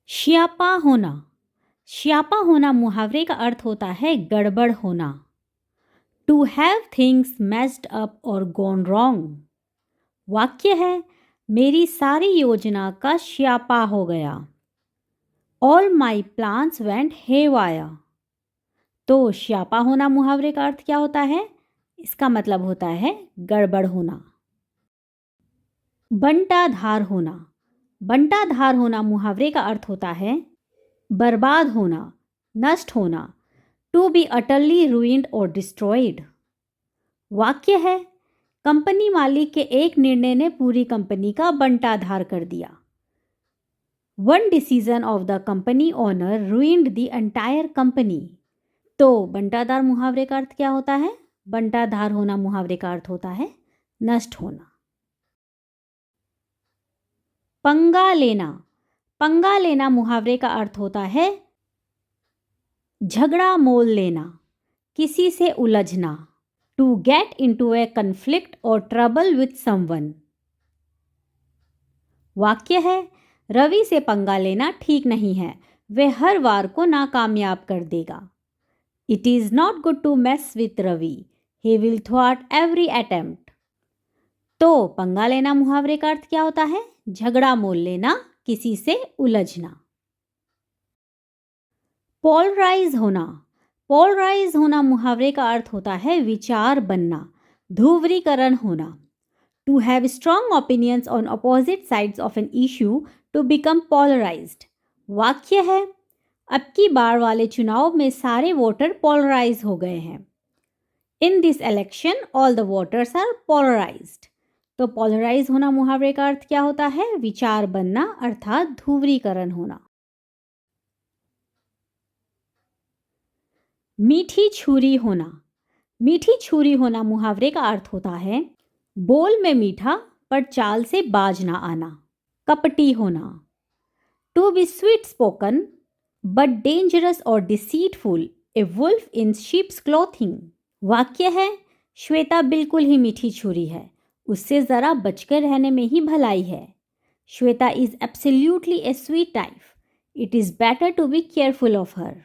श्यापा होना। श्यापा होना मुहावरे का अर्थ होता है गड़बड़ होना। To have things messed up और गॉन रॉन्ग। वाक्य है, मेरी सारी योजना का श्यापा हो गया। All my plans went haywire. तो श्यापा होना मुहावरे का अर्थ क्या होता है? इसका मतलब होता है गड़बड़ होना। बंटाधार होना। बंटाधार होना मुहावरे का अर्थ होता है बर्बाद होना, नष्ट होना। टू बी अटरली रूइंड और डिस्ट्रॉयड। वाक्य है, कंपनी मालिक के एक निर्णय ने पूरी कंपनी का बंटाधार कर दिया। One decision of the company owner ruined the entire company. तो बंटाधार मुहावरे का अर्थ क्या होता है? बंटाधार होना मुहावरे का अर्थ होता है नष्ट होना। पंगा लेना। पंगा लेना मुहावरे का अर्थ होता है झगड़ा मोल लेना, किसी से उलझना। To get into a conflict और ट्रबल विथ समवन। वाक्य है, रवि से पंगा लेना ठीक नहीं है, वह हर वार को नाकामयाब कर देगा। It is not good to mess with Ravi, he will थ्वाट एवरी अटेम्प्ट। तो पंगा लेना मुहावरे का अर्थ क्या होता है? झगड़ा मोल लेना, किसी से उलझना। पोलराइज होना। पोलराइज होना मुहावरे का अर्थ होता है विचार बनना, ध्रुवीकरण होना। To have strong opinions on opposite sides of an issue, to become polarised. वाक्य है, अब की बार वाले चुनाव में सारे वोटर पोलराइज हो गए हैं। In this election all the voters are polarised. तो पोलराइज होना मुहावरे का अर्थ क्या होता है? विचार बनना अर्थात ध्रुवीकरण होना। मीठी छुरी होना। मीठी छुरी होना मुहावरे का अर्थ होता है बोल में मीठा पर चाल से बाज ना आना, कपटी होना। To be sweet spoken but dangerous और deceitful, a wolf in sheep's clothing. वाक्य है, श्वेता बिल्कुल ही मीठी छुरी है, उससे ज़रा बचकर रहने में ही भलाई है। Shweta is absolutely a sweet type, it is better to be careful of her.